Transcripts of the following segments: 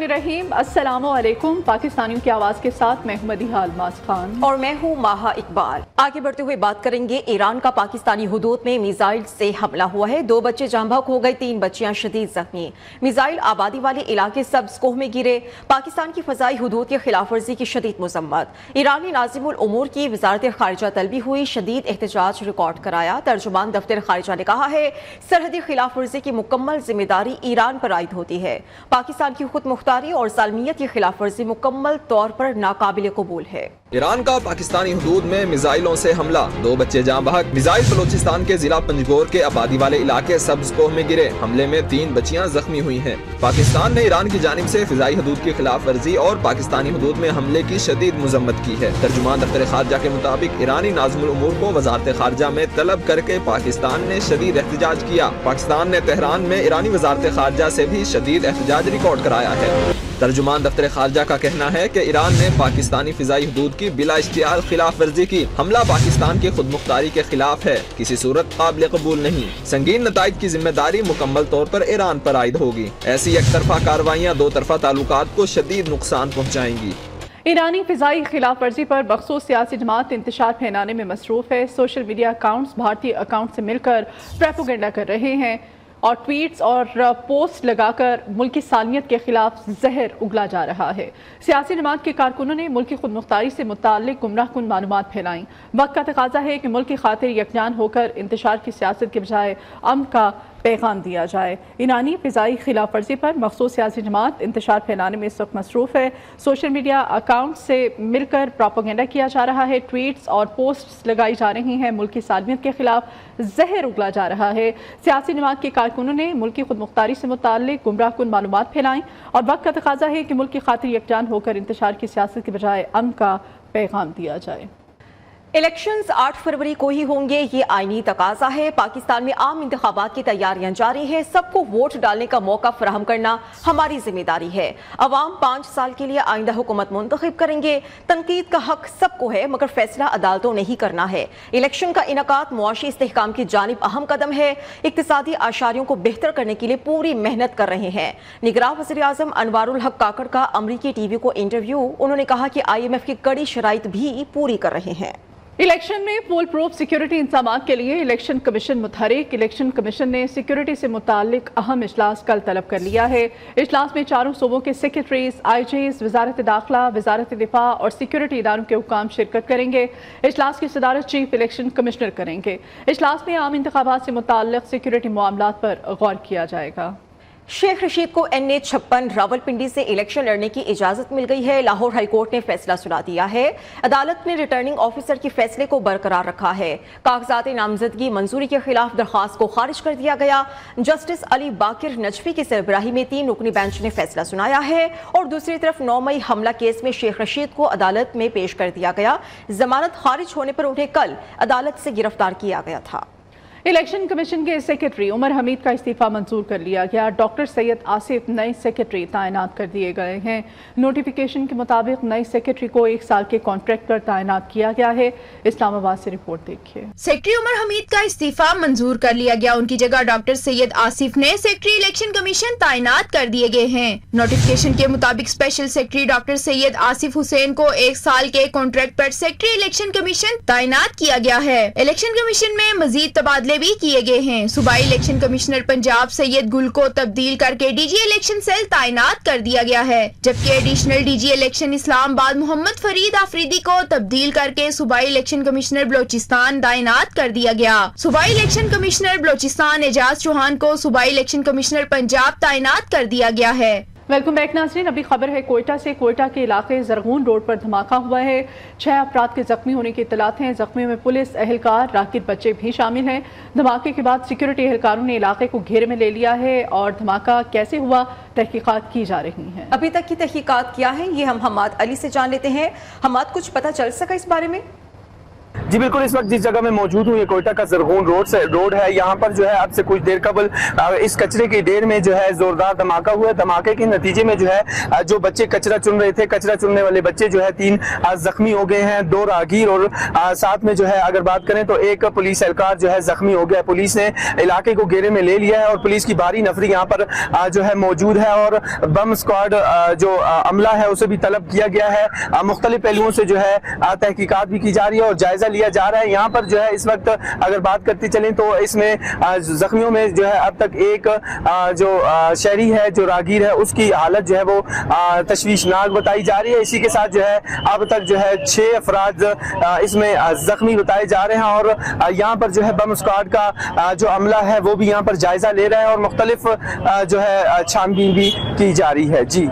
बिस्मिल्लाहिर्रहमानिर्रहीम। अस्सलाम वालेकुम। पाकिस्तानियों की आवाज़ के साथ मैं हूं मदीहा अल्मास खान और मैं हूं माहा इकबाल। आगे बढ़ते हुए बात करेंगे, ईरान का पाकिस्तानी हुदूद में मिसाइल से हमला हुआ है। 2 बच्चे जाँ बहक हो गए, 3 बच्चियां शदीद जख्मी। मिसाइल आबादी वाले इलाके सब्ज कोह में गिरे। पाकिस्तान की फजाई हुदूद की खिलाफ वर्जी की शदीद मजम्मत। ईरानी नाज़िमुल उमूर की वजारत खारिजा तलबी हुई, शदीद एहतजाज रिकॉर्ड कराया। तर्जुमान दफ्तर खारिजा ने कहा है, सरहदी खिलाफ वर्जी की मुकम्मल जिम्मेदारी ईरान पर आयद होती है। पाकिस्तान की खुद मुख्तारी और सालमियत की खिलाफ वर्जी मुकम्मल तौर पर नाकाबिल कबूल है। ईरान का पाकिस्तानी हुदूद में मिसाइलों से हमला, 2 बच्चे जाँ बहक। मिसाइल बलोचिस्तान के जिला पंजगोर के आबादी वाले इलाके सब्ज कोह में गिरे। हमले में 3 बच्चियां जख्मी हुई हैं। पाकिस्तान ने ईरान की जानिब से फिजाई हुदूद की खिलाफ वर्जी और पाकिस्तानी हुदूद में हमले की शदीद मजम्मत की है। तर्जुमान दफ्तर खारजा के मुताबिक ईरानी नाज़िमुल उमूर को वजारत खारजा में तलब करके पाकिस्तान ने शदीद एहतजाज किया। पाकिस्तान ने तेहरान में ईरानी वजारत खारजा से भी शदीद एहतजाज रिकॉर्ड कराया है। तर्जुमान दफ्तर खारजा का कहना है कि ईरान ने पाकिस्तानी फिजाई हुदूद की बिला इश्तिहार खिलाफ वर्जी की। हमला पाकिस्तान की खुद मुख्तारी के खिलाफ है, किसी सूरत काबिल कबूल नहीं। संगीन नताइज की जिम्मेदारी मुकम्मल तौर पर ईरान पर आयद होगी। ऐसी एक तरफा कार्रवाइयाँ 2 तरफा ताल्लुकात को शदीद नुकसान पहुँचाएंगी। ईरानी फिजाई खिलाफ वर्जी पर बखसूस सियासी जमात इंतशार फैलाने में मसरूफ है। सोशल मीडिया अकाउंट्स भारतीय अकाउंट से मिलकर प्रोपेगेंडा कर रहे हैं और ट्वीट्स और पोस्ट लगाकर मुल्क की सालमियत के खिलाफ जहर उगला जा रहा है। सियासी जमात के कारकुनों ने मुल्क की खुद मुख्तारी से मुताल्लिक गुमराहकुन मालूमात फैलाई। वक्त का तकाजा है कि मुल्क की खातिर यकजान होकर इंतशार की सियासत के बजाय अमन का पैगाम दिया जाए। ईरानी फिजाई खिलाफ वर्जी पर मखसूस सियासी जमात इंतशार फैलाने में इस वक्त मसरूफ है। सोशल मीडिया अकाउंट से मिलकर प्रोपेगेंडा किया जा रहा है, ट्वीट्स और पोस्ट्स लगाई जा रही हैं, मुल्क की सालमियत के खिलाफ जहर उगला जा रहा है। सियासी जमात के कारकुनों ने मुल्क की खुद मुख्तारी से मुताल्लिक गुमराहकुन मालूमात फैलाई और वक्त का तकाजा है कि मुल्क की खातिर यकजान होकर इंतशार की सियासत के बजाय अमन का पैगाम दिया जाए। इलेक्शंस 8 फरवरी को ही होंगे, ये आईनी तकाजा है। पाकिस्तान में आम इंतखाबात की तैयारियां जारी हैं। सबको वोट डालने का मौका फराहम करना हमारी जिम्मेदारी है। अवाम 5 साल के लिए आइंदा हुकूमत मुंतखब करेंगे। तनकीद का हक सबको है, मगर फैसला अदालतों ने ही करना है। इलेक्शन का इनकाद मुआशी इस्तेहकाम की जानिब अहम कदम है। इक्तिसादी आशारियों को बेहतर करने के लिए पूरी मेहनत कर रहे हैं। निगरान वज़ीर आज़म अनवारुल हक काकड़ का अमरीकी टीवी को इंटरव्यू, उन्होंने कहा कि IMF की कड़ी शराइत भी पूरी कर रहे हैं। इलेक्शन में फुल प्रूफ सिक्योरिटी इंतजाम के लिए इलेक्शन कमीशन मुतहरिक। इलेक्शन कमीशन ने सिक्योरिटी से मुतालिक अहम इजलास कल तलब कर लिया है। इजलास में चारों सूबों के सेक्रेटरीज, IGs, वजारत दाखिला, वजारत दिफा और सिक्योरिटी इदारों के हुक्काम शिरकत करेंगे। इजलास की सदारत चीफ इलेक्शन कमिश्नर करेंगे। इजलास में आम इंतखाबात से मुताल्लिक सिक्योरिटी मामलात पर गौर किया जाएगा। शेख रशीद को NA-56 रावलपिंडी से इलेक्शन लड़ने की इजाजत मिल गई है। लाहौर हाई कोर्ट ने फैसला सुना दिया है। अदालत ने रिटर्निंग ऑफिसर के फैसले को बरकरार रखा है। कागजात नामजदगी मंजूरी के खिलाफ दरखास्त को खारिज कर दिया गया। जस्टिस अली बाकिर नजफी की सरबराही में 3 रुकनी बेंच ने फैसला सुनाया है और दूसरी तरफ 9 मई हमला केस में शेख रशीद को अदालत में पेश कर दिया गया। जमानत खारिज होने पर उन्हें कल अदालत से गिरफ्तार किया गया था। इलेक्शन कमीशन के सेक्रेटरी उमर हमीद का इस्तीफा मंजूर कर लिया गया। डॉक्टर सैयद आसिफ नए सेक्रेटरी तैनात कर दिए गए हैं। नोटिफिकेशन के मुताबिक नए सेक्रेटरी को 1 साल के कॉन्ट्रैक्ट पर तैनात किया गया है। इस्लामाबाद से रिपोर्ट देखिए। सेक्रेटरी उमर हमीद का इस्तीफा मंजूर कर लिया गया। उनकी जगह डॉक्टर सैयद आसिफ ने सेक्रेटरी इलेक्शन कमीशन तैनात कर दिए गए हैं। नोटिफिकेशन के मुताबिक special secretary doctor Syed Asif Hussain को 1 साल के कॉन्ट्रैक्ट पर सेक्रेटरी इलेक्शन कमीशन तैनात किया गया है। इलेक्शन कमीशन में मजीद तबादले भी किए गए हैं। सूबाई इलेक्शन कमिश्नर पंजाब सैयद गुल को तब्दील करके DG इलेक्शन सेल तैनात कर दिया गया है, जबकि additional DG election Islamabad Mohammad Farid Afridi को तब्दील करके सूबाई इलेक्शन कमिश्नर बलोचिस्तान तैनात कर दिया गया। सूबाई इलेक्शन कमिश्नर बलोचिस्तान एजाज चौहान को सूबाई इलेक्शन कमिश्नर पंजाब तैनात कर दिया गया है। वेलकम बैक नाज़रीन। अभी खबर है कोयटा से। कोयटा के इलाके जरगून रोड पर धमाका हुआ है। 6 अफराद के जख्मी होने की इत्तलात हैं। जख्मियों में पुलिस एहलकार, राकिब बच्चे भी शामिल हैं। धमाके के बाद सिक्योरिटी एहलकारों ने इलाके को घेरे में ले लिया है और धमाका कैसे हुआ तहकीकात की जा रही हैं। अभी तक की तहकीकात क्या है, ये हम हमाद अली से जान लेते हैं। हमाद, कुछ पता चल सका इस बारे में? جی بالکل، اس وقت جس جگہ میں موجود ہوں یہ کوئٹہ کا زرغون روڈ ہے. یہاں پر جو ہے اب سے کچھ دیر قبل اس کچرے کی ڈھیر میں جو ہے زوردار دھماکہ ہوا. دھماکے کے نتیجے میں جو ہے جو بچے کچرا چن رہے تھے، کچرا چننے والے بچے جو ہے 3 زخمی ہو گئے ہیں، 2 راہگیر اور ساتھ میں جو ہے اگر بات کریں تو ایک پولیس اہلکار جو ہے زخمی ہو گیا. پولیس نے علاقے کو گھیرے میں لے لیا ہے اور پولیس کی بھاری نفری یہاں پر جو ہے موجود ہے اور بم اسکواڈ جو عملہ ہے اسے بھی طلب کیا گیا ہے. مختلف پہلوؤں سے جو ہے تحقیقات بھی کی جا رہی ہے اور جائزہ لیا جا رہا ہے. یہاں پر جو ہے اس وقت اگر بات کرتے چلیں تو اس میں زخمیوں میں جو ہے اب تک ایک جو شہری ہے، جو راہگیر ہے، اس کی حالت جو ہے وہ تشویشناک بتائی جا رہی ہے. اسی کے ساتھ جو ہے اب تک جو ہے 6 افراد اس میں زخمی بتائے جا رہے ہیں اور یہاں پر جو ہے بم اسکواڈ کا جو عملہ ہے وہ بھی یہاں پر جائزہ لے رہا ہے اور مختلف جو ہے چھان بین بھی کی جا رہی ہے. جی،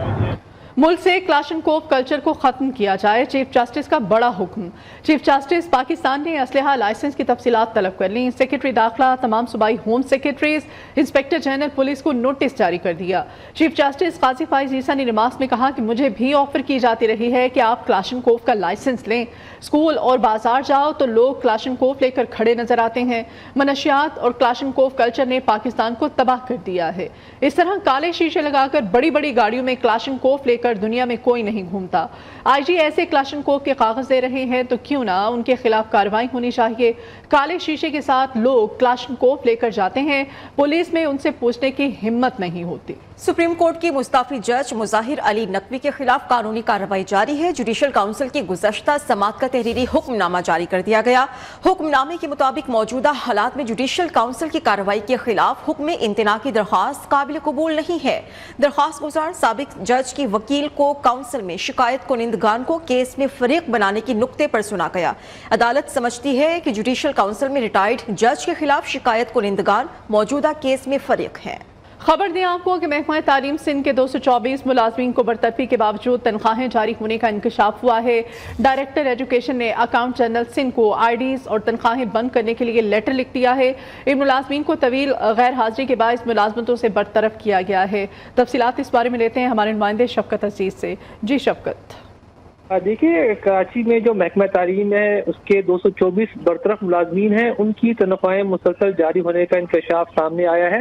ملک سے کلاشنکوف کلچر کو ختم کیا جائے، چیف جسٹس کا بڑا حکم. چیف جسٹس پاکستان نے اسلحہ لائسنس کی تفصیلات طلب کر لیں. سیکرٹری داخلہ، تمام صوبائی home secretaries, inspector general police کو نوٹس جاری کر دیا. چیف جسٹس قاضی فائز عیسیٰ نے نماز میں کہا کہ مجھے بھی آفر کی جاتی رہی ہے کہ آپ کلاشنکوف کا لائسنس لیں. اسکول اور بازار جاؤ تو لوگ کلاشنکوف لے کر کھڑے نظر آتے ہیں. منشیات اور کلاشنکوف کلچر نے پاکستان کو تباہ کر دیا ہے. اس طرح کالے شیشے لگا کر بڑی بڑی گاڑیوں میں کلاشنکوف لے کر دنیا میں کوئی نہیں گھومتا. آئی جی ایسے کلاشنکوف کے کاغذ دے رہے ہیں تو کیوں نہ ان کے خلاف کارروائی ہونی چاہیے. کالے شیشے کے ساتھ لوگ کلاشنکوف لے کر جاتے ہیں، پولیس میں ان سے پوچھنے کی ہمت نہیں ہوتی. سپریم کورٹ کی مستعفی جج مظاہر علی نقوی کے خلاف قانونی کارروائی جاری ہے. جوڈیشل کونسل کی گزشتہ سماعت کا تحریری حکم نامہ جاری کر دیا گیا. حکم نامے کے مطابق موجودہ حالات میں جوڈیشل کونسل کی کارروائی کے خلاف حکم امتناع کی درخواست قابل قبول نہیں ہے. درخواست گزار سابق جج کی وکیل کو کونسل میں شکایت کنندگان کو کیس میں فریق بنانے کی نقطے پر سنا گیا. عدالت سمجھتی ہے کہ جوڈیشل کونسل میں ریٹائرڈ جج کے خلاف شکایت کنندگان موجودہ کیس میں فریق ہیں. خبر دیں آپ کو کہ محکمہ تعلیم سندھ کے 224 ملازمین کو برطرفی کے باوجود تنخواہیں جاری ہونے کا انکشاف ہوا ہے. ڈائریکٹر ایجوکیشن نے اکاؤنٹ جنرل سندھ کو آئی ڈیز اور تنخواہیں بند کرنے کے لیے لیٹر لکھ دیا ہے. ان ملازمین کو طویل غیر حاضری کے باعث ملازمتوں سے برطرف کیا گیا ہے. تفصیلات اس بارے میں لیتے ہیں ہمارے نمائندے شفقت عزیز سے. جی شفقت. دیکھیے، کراچی میں جو محکمہ تعلیم ہے اس کے 224 برطرف ملازمین ہیں، ان کی تنخواہیں مسلسل جاری ہونے کا انکشاف سامنے آیا ہے.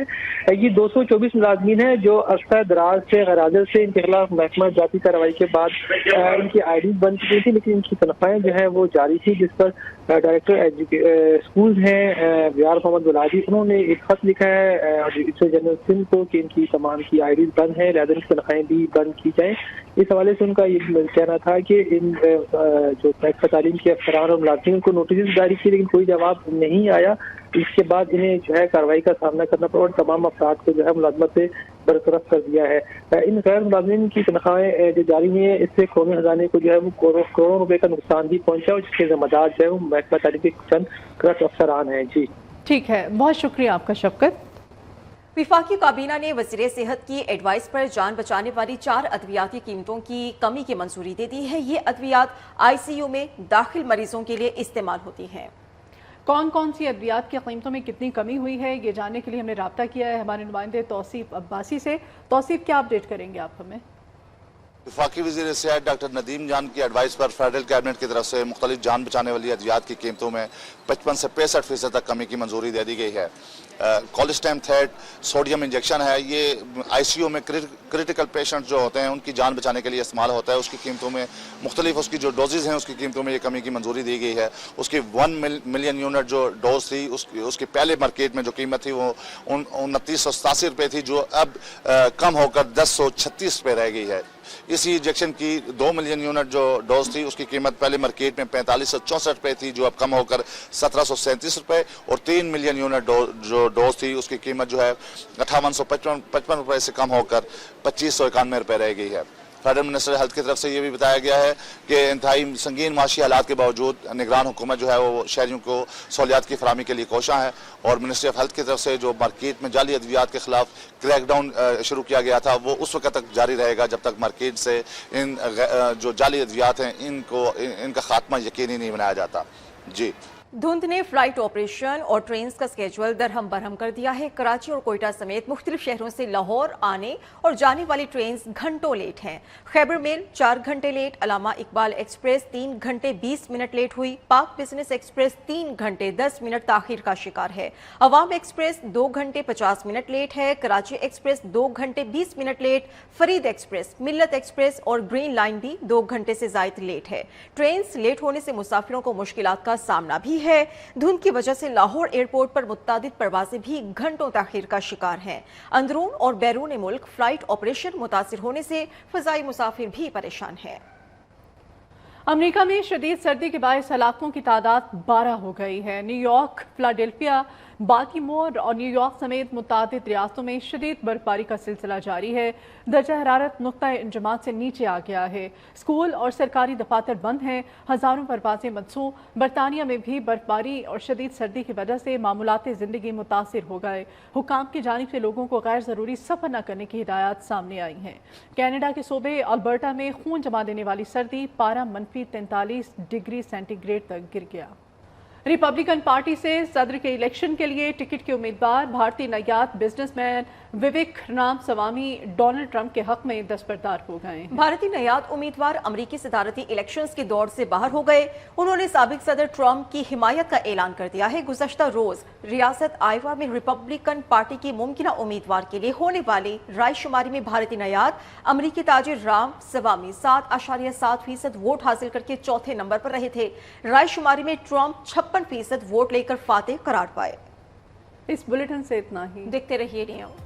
یہ 224 ملازمین ہیں جو عرصہ دراز سے غیر حاضر سے ان کے خلاف محکمہ ذاتی کارروائی کے بعد ان کی آئی ڈیز بند کی تھی، لیکن ان کی تنخواہیں جو ہیں وہ جاری تھی. جس پر ڈائریکٹر اسکول ہیں ویار محمد ولادی، انہوں نے ایک خط لکھا ہے ایڈیٹر جنرل سندھ کو کہ ان کی تمام کی آئی ڈیز بند ہیں، لہٰذا ان کی تنخواہیں بھی بند کی جائیں. اس حوالے سے ان کا یہ کہنا تھا کہ ان جو محکمہ تعلیم کے افسران اور ملازمین کو نوٹسز جاری کیے لیکن کوئی جواب نہیں آیا. اس کے بعد انہیں جو ہے کارروائی کا سامنا کرنا پڑا اور تمام افراد کو جو ہے ملازمت سے برطرف کر دیا ہے. ان غیر ملازمین کی تنخواہیں جو جاری ہوئی ہیں اس سے قومی خزانے کو جو ہے وہ کروڑوں روپے کا نقصان بھی پہنچا اور جس کے ذمہ دار جو ہے وہ محکمہ تعلیم کے چند کرت افسران ہیں. جی ٹھیک ہے، بہت شکریہ آپ کا شفقت. وفاقی کابینہ نے وزیر صحت کی ایڈوائس پر جان بچانے والی 4 ادویاتی قیمتوں کی کمی کی منظوری دے دی ہے. یہ ادویات آئی سی یو میں داخل مریضوں کے لیے استعمال ہوتی ہیں. کون کون سی ادویات کی قیمتوں میں کتنی کمی ہوئی ہے یہ جاننے کے لیے ہم نے رابطہ کیا ہے ہمارے نمائندے توصیف عباسی سے. توصیف، کیا اپڈیٹ کریں گے آپ ہمیں؟ وفاقی وزیر صحت ڈاکٹر ندیم جان کی ایڈوائس پر فیڈرل کیبنٹ کی طرف سے مختلف جان بچانے والی ادویات کی قیمتوں میں 55 سے 65% تک کمی کی منظوری دے دی گئی ہے. کولسٹیم تھیٹ سوڈیم انجیکشن ہے، یہ آئی سی یو میں کریٹیکل پیشنٹ جو ہوتے ہیں ان کی جان بچانے کے لیے استعمال ہوتا ہے. اس کی قیمتوں میں مختلف اس کی جو ڈوزز ہیں اس کی قیمتوں میں یہ کمی کی منظوری دی گئی ہے. اس کی 1 ملین یونٹ جو ڈوز تھی اس کی پہلے مارکیٹ میں جو قیمت تھی وہ 2987 روپے تھی، جو اب کم ہو کر 1036 روپے رہ گئی ہے. اسی انجیکشن کی 2 ملین یونٹ جو ڈوز تھی اس کی قیمت پہلے مارکیٹ میں 4564 روپے تھی، جو اب کم ہو کر 1737 روپے، اور 3 ملین یونٹ جو ڈوز تھی اس کی قیمت جو ہے 5855 روپے سے کم ہو کر 2591 روپے رہ گئی ہے. فیڈرل منسٹر ہیلتھ کی طرف سے یہ بھی بتایا گیا ہے کہ انتہائی سنگین معاشی حالات کے باوجود نگران حکومت جو ہے وہ شہریوں کو سہولیات کی فراہمی کے لیے کوشاں ہے، اور منسٹری آف ہیلتھ کی طرف سے جو مارکیٹ میں جعلی ادویات کے خلاف کریک ڈاؤن شروع کیا گیا تھا وہ اس وقت تک جاری رہے گا جب تک مارکیٹ سے ان جو جعلی ادویات ہیں ان کا خاتمہ یقینی نہیں بنایا جاتا. جی धुंध ने फ्लाइट ऑपरेशन और ट्रेन का स्केड्यूल दरहम बरहम कर दिया है। कराची और कोयटा समेत मुख्तलिफ शहरों से लाहौर आने और जाने वाली ट्रेन घंटों लेट हैं। खैबर मेल 4 घंटे लेट, अलामा इकबाल एक्सप्रेस 3 घंटे 20 मिनट लेट हुई, पाक बिजनेस एक्सप्रेस 3 घंटे 10 मिनट ताखीर का शिकार है। अवाम एक्सप्रेस 2 घंटे 50 मिनट लेट है। कराची एक्सप्रेस 2 घंटे 20 मिनट लेट, फरीद एक्सप्रेस, मिल्लत एक्सप्रेस और ग्रीन लाइन भी 2 घंटे से ज्यादा लेट है। ट्रेन लेट होने से मुसाफिरों को मुश्किलात का सामना भी है। धुंध की वजह से लाहौर एयरपोर्ट पर मुत्तादिद परवाजें भी घंटों ताखीर का शिकार हैं। अंदरून और बैरून मुल्क फ्लाइट ऑपरेशन मुतासिर होने से फजाई मुसाफिर भी परेशान हैं। अमेरिका में शदीद सर्दी के बायस हलाकों की तादाद 12 हो गई है। न्यूयॉर्क, फिलाडेल्फिया, बाल्टीमोर और न्यूयॉर्क समेत मुतादिद रियासतों में शदीद बर्फबारी का सिलसिला जारी है। दर्जा हरारत नुक्ता-ए इंजमात से नीचे आ गया है। स्कूल और सरकारी दफातर बंद हैं। हज़ारों परवाजें मनसूख। बरतानिया में भी बर्फबारी और शदीद सर्दी की वजह से मामूलात ज़िंदगी मुतासिर हो गए। हुकाम की जानिब से लोगों को गैर ज़रूरी सफ़र न करने की हिदायत सामने आई हैं। कैनेडा के सूबे अल्बर्टा में खून जमा देने वाली सर्दी पारा -43 डिग्री सेंटीग्रेड तक गिर गया। रिपब्लिकन पार्टी से सदर के इलेक्शन के लिए टिकट के उम्मीदवार भारतीय नयात बिजनेसमैन विवेक रामास्वामी डोनाल्ड ट्रंप के हक में दस्तबरदार हो गए। भारतीय नयात उम्मीदवार अमरीकी सदारती इलेक्शंस की दौड़ से बाहर हो गए। उन्होंने साबिक सदर ट्रंप की हिमायत का ऐलान कर दिया है। गुज़श्ता रोज रियासत आयोवा में रिपब्लिकन पार्टी की मुमकिना उम्मीदवार के लिए होने वाली रायशुमारी में भारतीय नयात अमरीकी ताजिर रामास्वामी 7.7% वोट हासिल करके चौथे नंबर पर रहे थे। रायशुमारी में ट्रंप 56% वोट लेकर फातेह करार पाए। इस बुलेटिन से इतना ही। देखते रहिए नियम।